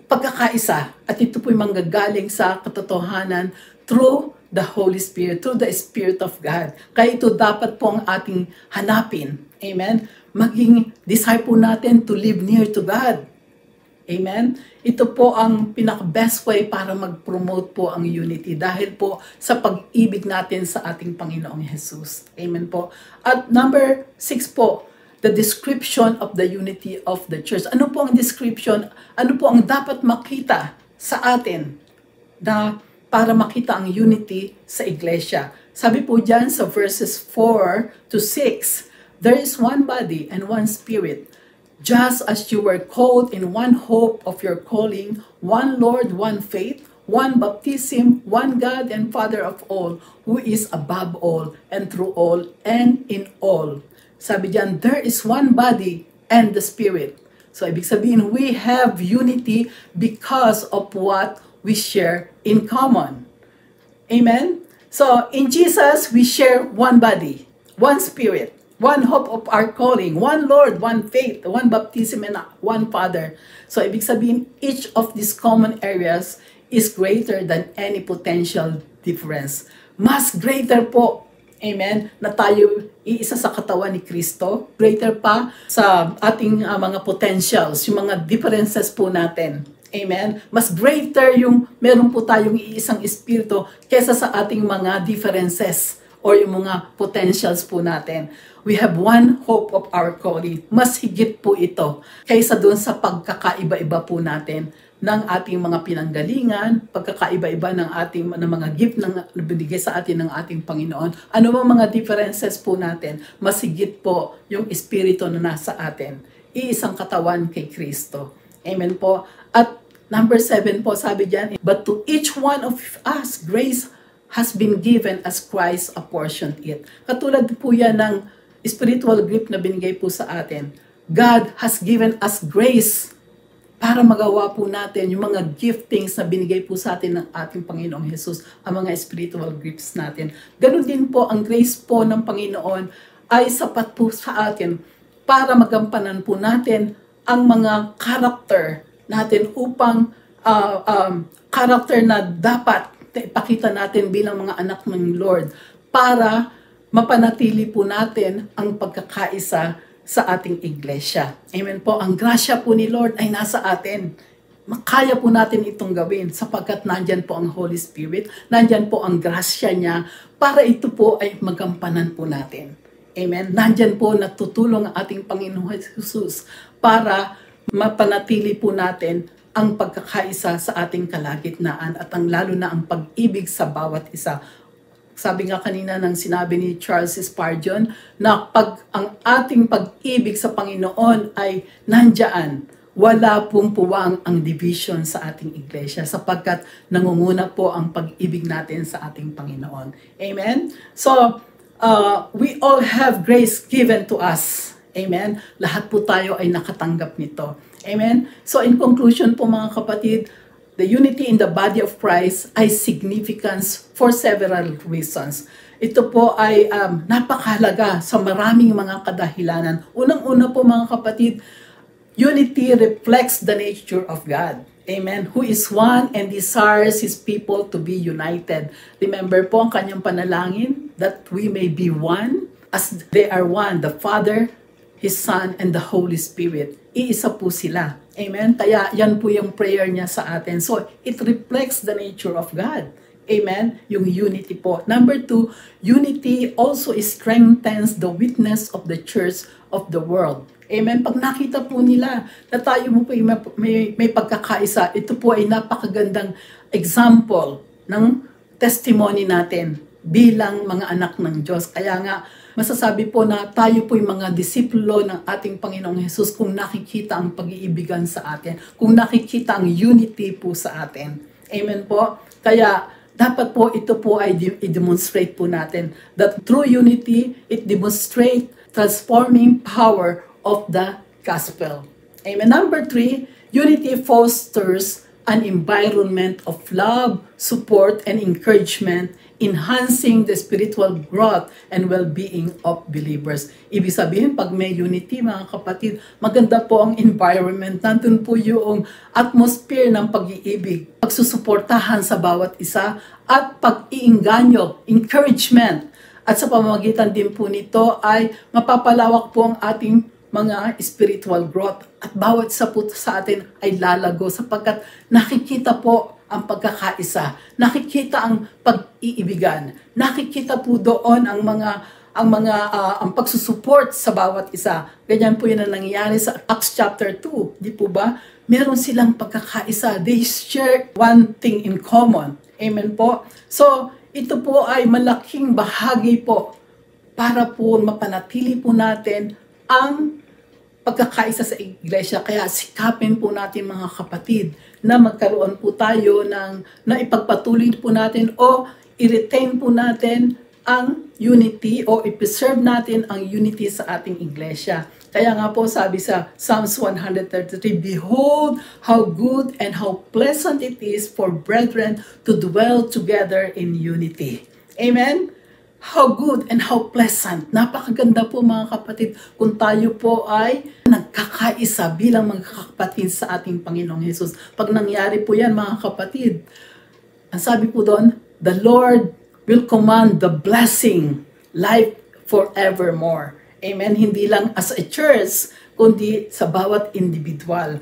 [SPEAKER 2] pagkakaisa. At ito po'y manggagaling sa katotohanan through the Holy Spirit, through the Spirit of God. Kaya ito dapat po ang ating hanapin. Amen? Maging disciple natin to live near to God. Amen? Ito po ang pinaka-best way para mag-promote po ang unity dahil po sa pag-ibig natin sa ating Panginoong Jesus. Amen po. At number 6 po, the description of the unity of the church. Ano po ang description? Ano po ang dapat makita sa atin na para makita ang unity sa iglesia? Sabi po dyan sa verses 4 to 6, there is one body and one spirit, just as you were called in one hope of your calling, one Lord, one faith, one baptism, one God and Father of all, who is above all and through all and in all. Sabi dyan, there is one body and the Spirit. So ibig sabihin, we have unity because of what we share in common. Amen? So, in Jesus, we share one body, one Spirit, one hope of our calling, one Lord, one faith, one baptism, and one Father. So, ibig sabihin, each of these common areas is greater than any potential difference. Mas greater po, amen, na tayo iisa sa katawan ni Kristo. Greater pa sa ating mga potentials, yung mga differences po natin. Amen? Mas greater yung meron po tayong iisang espiritu kesa sa ating mga differences or yung mga potentials po natin. We have one hope of our calling. Mas higit po ito kaysa doon sa pagkakaiba-iba po natin ng ating mga pinanggalingan, pagkakaiba-iba ng ating ng mga gift na binigay sa atin ng ating Panginoon. Ano bang mga differences po natin? Mas higit po yung espiritu na nasa atin. Iisang katawan kay Kristo. Amen po. At number 7 po, sabi dyan, but to each one of us, grace has been given as Christ apportioned it. Katulad po yan ng spiritual gift na binigay po sa atin. God has given us grace para magawa po natin yung mga giftings na binigay po sa atin ng ating Panginoong Jesus, ang mga spiritual gifts natin. Ganon din po, ang grace po ng Panginoon ay sapat po sa atin para magampanan po natin ang mga character natin upang character na dapat ipakita natin bilang mga anak ng Lord para mapanatili po natin ang pagkakaisa sa ating iglesia. Amen po. Ang grasya po ni Lord ay nasa atin. Makaya po natin itong gawin sapagkat nandyan po ang Holy Spirit, nandyan po ang grasya niya para ito po ay magampanan po natin. Amen. Nandyan po natutulong ang ating Panginoon Jesus para mapanatili po natin ang pagkakaisa sa ating kalagitnaan at lalo na ang pag-ibig sa bawat isa. Sabi nga kanina ng sinabi ni Charles Spurgeon na pag ang ating pag-ibig sa Panginoon ay nandyan, wala pong puwang ang division sa ating iglesia sapagkat nangunguna po ang pag-ibig natin sa ating Panginoon. Amen? So, we all have grace given to us. Amen? Lahat po tayo ay nakatanggap nito. Amen? So, in conclusion po mga kapatid, the unity in the body of Christ ay significance for several reasons. Ito po ay napakahalaga sa maraming mga kadahilanan. Unang-una po mga kapatid, unity reflects the nature of God. Amen. Who is one and desires His people to be united. Remember po ang kanyang panalangin that we may be one as they are one, the Father, His Son, and the Holy Spirit. Iisa po sila. Amen? Kaya yan po yung prayer niya sa atin. So, it reflects the nature of God. Amen? Yung unity po. Number 2, unity also strengthens the witness of the church of the world. Amen? Pag nakita po nila na tayo mo po may pagkakaisa, ito po ay napakagandang example ng testimony natin bilang mga anak ng Diyos. Kaya nga, masasabi po na tayo po yung mga disipulo ng ating Panginoong Jesus kung nakikita ang pag-iibigan sa atin, kung nakikita ang unity po sa atin. Amen po? Kaya dapat po ito po ay i-demonstrate po natin that through unity, it demonstrates transforming power of the gospel. Amen. Number 3, unity fosters an environment of love, support, and encouragement, enhancing the spiritual growth and well-being of believers. Ibig sabihin, pag may unity, mga kapatid, maganda po ang environment. Nandun po yung atmosphere ng pag-iibig, pagsusuportahan sa bawat isa, at pag-iinganyo, encouragement. At sa pamamagitan din po nito ay mapapalawak po ang ating mga spiritual growth. At bawat isa po sa atin ay lalago sapagkat nakikita po ang pagkakaisa, nakikita ang pag-iibigan, nakikita po doon ang pagsusupport sa bawat isa. Ganyan po yun ang nangyayari sa Acts chapter 2, di po ba? Meron silang pagkakaisa. They share one thing in common. Amen po? So, ito po ay malaking bahagi po para po mapanatili po natin ang pagkakaisa sa iglesia. Kaya sikapin po natin mga kapatid na magkaroon po tayo na ipagpatuloy po natin o i-retain po natin ang unity o i-preserve natin ang unity sa ating iglesia. Kaya nga po sabi sa Psalms 133, behold how good and how pleasant it is for brethren to dwell together in unity. Amen? How good and how pleasant. Napakaganda po mga kapatid kung tayo po ay nagkakaisa bilang mga kapatid sa ating Panginoong Jesus. Pag nangyari po yan mga kapatid, ang sabi po doon, the Lord will command the blessing, life forevermore. Amen? Hindi lang as a church, kundi sa bawat individual.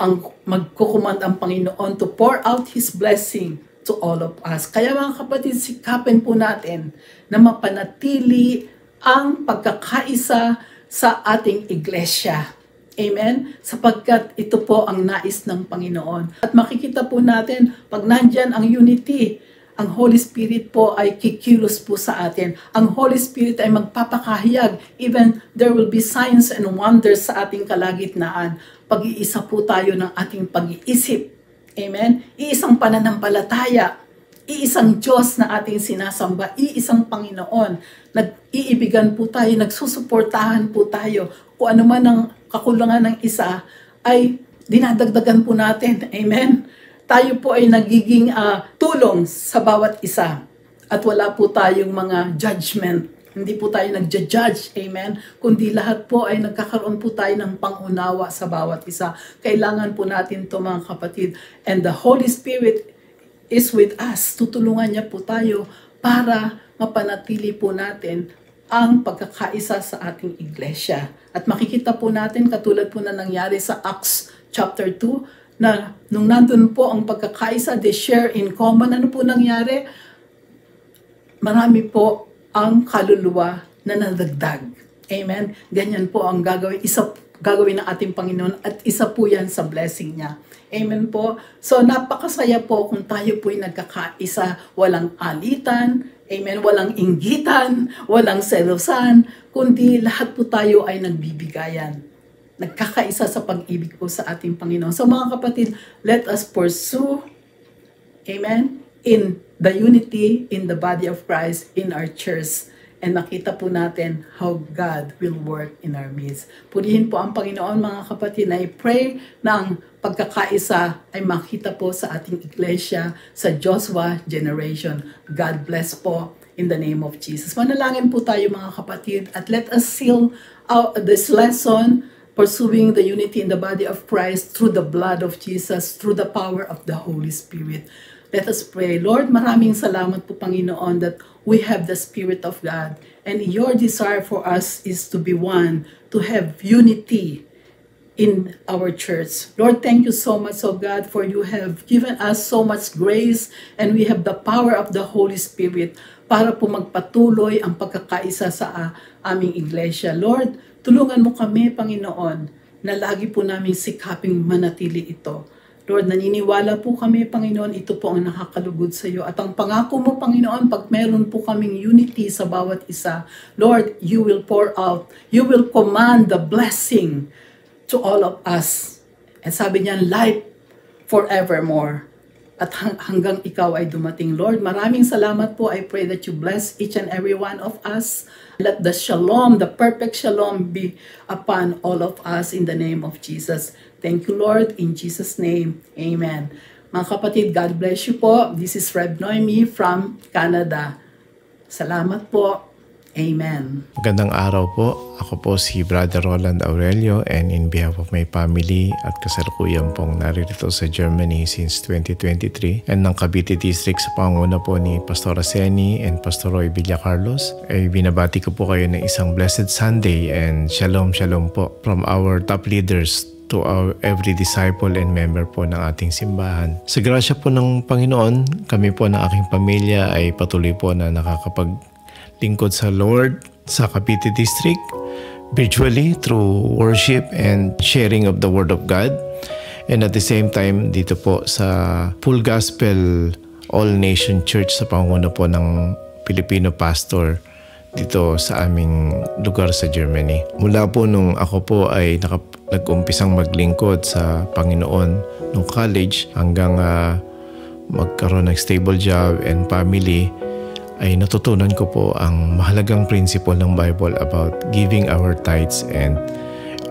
[SPEAKER 2] Ang magkukumand ang Panginoon to pour out His blessing to all of us. Kaya mga kapatid, sikapin po natin na mapanatili ang pagkakaisa sa ating iglesia. Amen? Sapagkat ito po ang nais ng Panginoon. At makikita po natin, pag nandyan ang unity, ang Holy Spirit po ay kikilos po sa atin. Ang Holy Spirit ay magpapakahayag. Even there will be signs and wonders sa ating kalagitnaan. Pag-iisa po tayo ng ating pag-iisip. Amen? Iisang pananampalataya, iisang Diyos na ating sinasamba, iisang Panginoon. Nag-iibigan po tayo, nagsusuportahan po tayo. Kung ano man ang kakulangan ng isa, ay dinadagdagan po natin. Amen? Tayo po ay nagiging tulong sa bawat isa. At wala po tayong mga judgment. Hindi po tayo nagja-judge, amen? Kundi lahat po ay nagkakaroon po tayo ng pangunawa sa bawat isa. Kailangan po natin ito mga kapatid. And the Holy Spirit is with us. Tutulungan niya po tayo para mapanatili po natin ang pagkakaisa sa ating iglesia. At makikita po natin, katulad po na nangyari sa Acts chapter 2, na nung nandun po ang pagkakaisa, they share in common. Ano po nangyari? Marami po ang kaluluwa na nadagdag. Amen? Ganyan po ang gagawin. gagawin ng ating Panginoon at isa po yan sa blessing niya. Amen po. So napakasaya po kung tayo po'y nagkakaisa, walang alitan, amen, walang inggitan, walang selosan, kundi lahat po tayo ay nagbibigayan. Nagkakaisa sa pag-ibig po sa ating Panginoon. So mga kapatid, let us pursue, amen, in the unity in the body of Christ in our church. And makita po natin how God will work in our midst. Purihin po ang Panginoon mga kapatid, na I-pray na ang pagkakaisa ay makita po sa ating iglesia sa Joshua generation. God bless po in the name of Jesus. Manalangin po tayo mga kapatid, at let us seal out this lesson, pursuing the unity in the body of Christ through the blood of Jesus, through the power of the Holy Spirit. Let us pray. Lord, maraming salamat po Panginoon that we have the Spirit of God, and your desire for us is to be one, to have unity in our church. Lord, thank you so much, oh God, for you have given us so much grace, and we have the power of the Holy Spirit para po magpatuloy ang pagkakaisa sa aming iglesia. Lord, tulungan mo kami, Panginoon, na lagi po namin sikaping manatili ito. Lord, naniniwala po kami, Panginoon, ito po ang nakakalugod sa iyo. At ang pangako mo, Panginoon, pag meron po kaming unity sa bawat isa, Lord, you will pour out, you will command the blessing to all of us. And sabi niya, life forevermore. At hanggang ikaw ay dumating. Lord, maraming salamat po. I pray that you bless each and every one of us. Let the shalom, the perfect shalom be upon all of us in the name of Jesus. Thank you, Lord, in Jesus' name. Amen. Mga kapatid, God bless you po. This is Reb Noemi from Canada. Salamat po. Amen.
[SPEAKER 3] Magandang araw po. Ako po si Brother Roland Aurelio, and in behalf of my family at kasalukuyan pong naririto sa Germany since 2023 and ng Cavite District sa panguna po ni Pastor Aseni and Pastor Roy Villacarlos, ay binabati ko po kayo ng isang blessed Sunday and shalom shalom po from our top leaders to our every disciple and member po ng ating simbahan. Sa grasya po ng Panginoon, kami po ng aking pamilya ay patuloy po na nakakapaglingkod sa Lord sa Cavite District virtually through worship and sharing of the Word of God. And at the same time, dito po sa Full Gospel All Nation Church sa panguna po ng Filipino pastor dito sa aming lugar sa Germany. Mula po nung ako po ay nag-umpisang maglingkod sa Panginoon nung college hanggang magkaroon ng stable job and family, ay natutunan ko po ang mahalagang principle ng Bible about giving our tithes and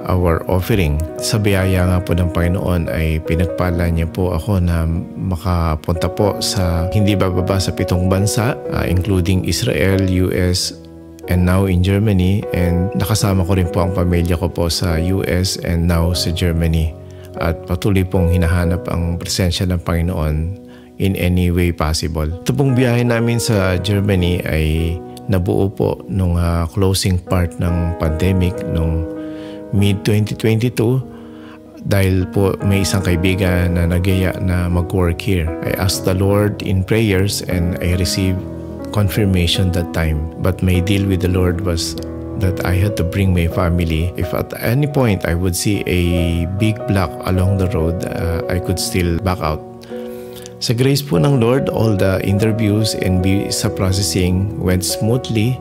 [SPEAKER 3] our offering. Sa biyaya nga po ng Panginoon ay pinagpala niya po ako na makapunta po sa hindi bababa sa 7 bansa, including Israel, US, and now in Germany, and nakasama ko rin po ang pamilya ko po sa US and now sa Germany, at patuloy pong hinahanap ang presensya ng Panginoon in any way possible. Ito pong biyahe namin sa Germany ay nabuo po nung closing part ng pandemic nung mid-2022 dahil po may isang kaibigan na nagyaya na mag-work here. I asked the Lord in prayers and I received confirmation that time. But my deal with the Lord was that I had to bring my family. If at any point I would see a big block along the road, I could still back out. Sa grace po ng Lord, all the interviews and visa processing went smoothly,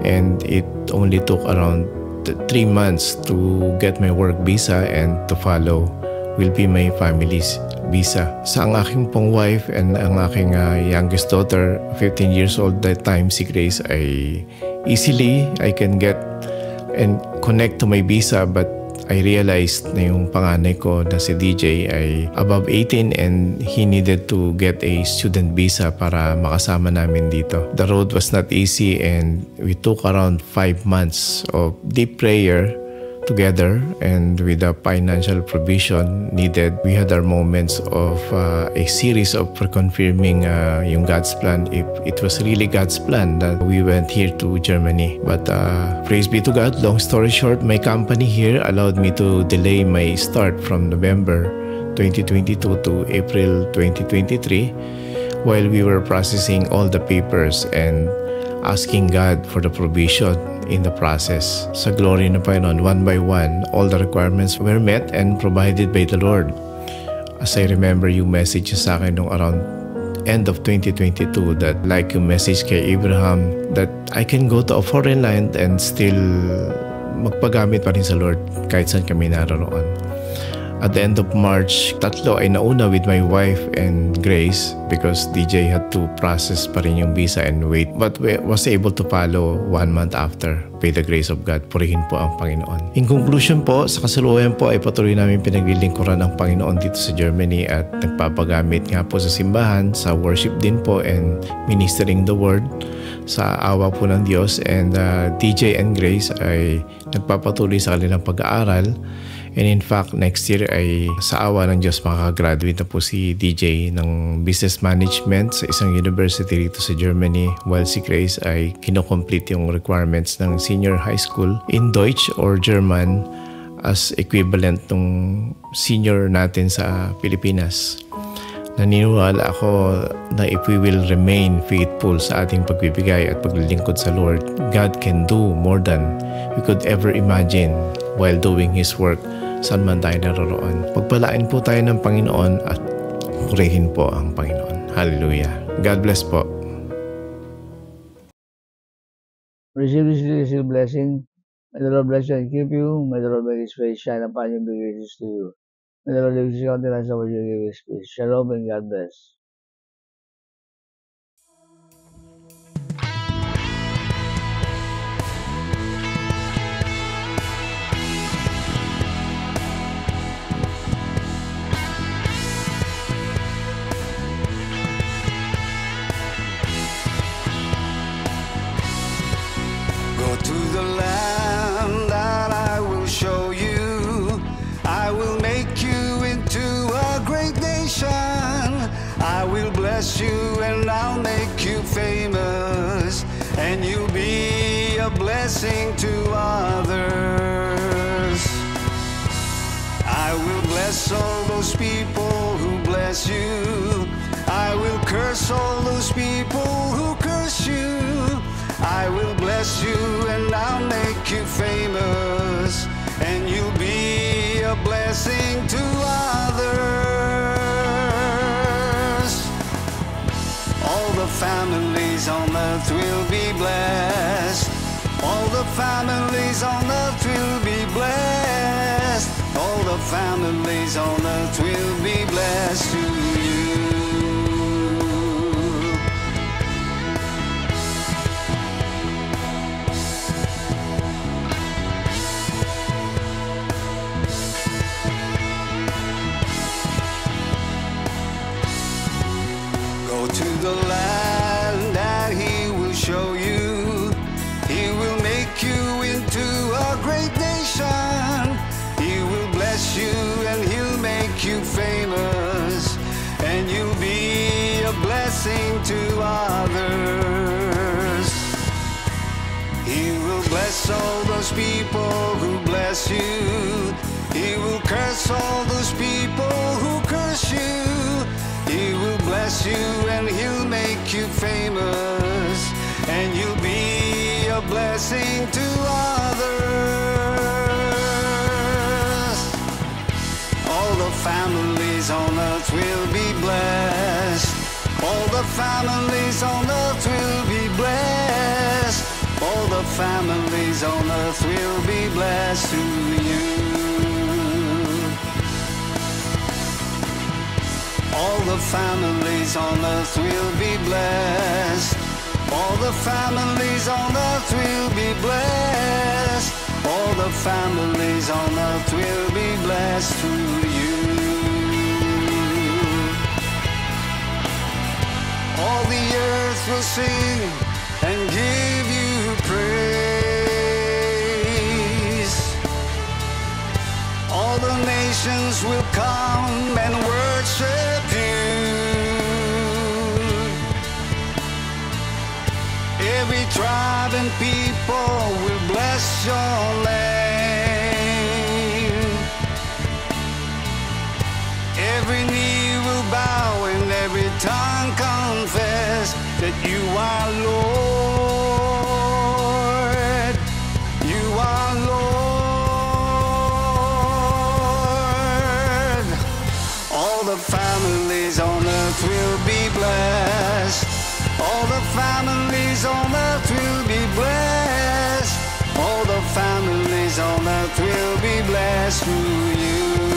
[SPEAKER 3] and it only took around 3 months to get my work visa, and to follow will be my family's visa. Sa ang aking pong wife and ang aking youngest daughter, 15 years old that time, si Grace, ay easily I can get and connect to my visa, but I realized na yung panganay ko na si DJ ay above 18 and he needed to get a student visa para makasama namin dito. The road was not easy and we took around 5 months of deep prayer together, and with the financial provision needed, we had our moments of a series of confirming yung God's plan, if it was really God's plan that we went here to Germany. But praise be to God, long story short, my company here allowed me to delay my start from November 2022 to April 2023 while we were processing all the papers and asking God for the provision in the process. Sa glory ng Panginoon, one by one, all the requirements were met and provided by the Lord. As I remember yung message sa akin nung around end of 2022 that like yung message kay Abraham that I can go to a foreign land and still magpagamit pa rin sa Lord kahit saan kami naroon. At the end of March, tatlo ay nauna with my wife and Grace because DJ had to process pa rin yung visa and wait. But we was able to follow 1 month after by the grace of God. Purihin po ang Panginoon. In conclusion po, sa kasalukuyan po ay patuloy namin pinaglilingkuran ang Panginoon dito sa Germany at nagpapagamit nga po sa simbahan, sa worship din po and ministering the word sa awa po ng Diyos. And DJ and Grace ay nagpapatuloy sa kanilang pag-aaral. And in fact, next year ay sa awa ng Diyos makakagraduate na po si DJ ng Business Management sa isang university dito sa Germany, while si Grace ay kinocomplete yung requirements ng senior high school in Deutsch or German as equivalent ng senior natin sa Pilipinas. Naniniwala ako na if we will remain faithful sa ating pagbibigay at paglilingkod sa Lord, God can do more than we could ever imagine while doing His work saan man tayo naroon. Pagpalain po tayo ng Panginoon at purihin po ang Panginoon. Hallelujah. God bless po.
[SPEAKER 4] Receive this blessing. May the Lord bless you and keep you. May the Lord make His face shine upon you and be gracious to you. May the Lord lift His countenance over you and give His peace. Shalom and God bless.
[SPEAKER 1] To the land that I will show you, I will make you into a great nation. I will bless you and I'll make you famous, and you'll be a blessing to others. I will bless all those people who bless you. I will curse all those people who curse you. I will bless you and I'll make you famous, and you'll be a blessing to others. All the families on earth will be blessed. All the families on earth will be blessed. All the families on earth will be blessed to you. To the land that He will show you, He will make you into a great nation. He will bless you and He'll make you famous, and you'll be a blessing to others. He will bless all those people who bless you. He will curse all those people who curse you. He will bless you and He'll make you famous, and you'll be a blessing to others. All the families on earth will be blessed. All the families on earth will be blessed. All the families on earth will be blessed to you. All the families on earth will be blessed. All the families on earth will be blessed. All the families on earth will be blessed through you. All the earth will sing and give you praise. All the nations will come and worship you. Every tribe and people will bless your name. Every knee will bow and every tongue confess that you are Lord. will be blessed through you.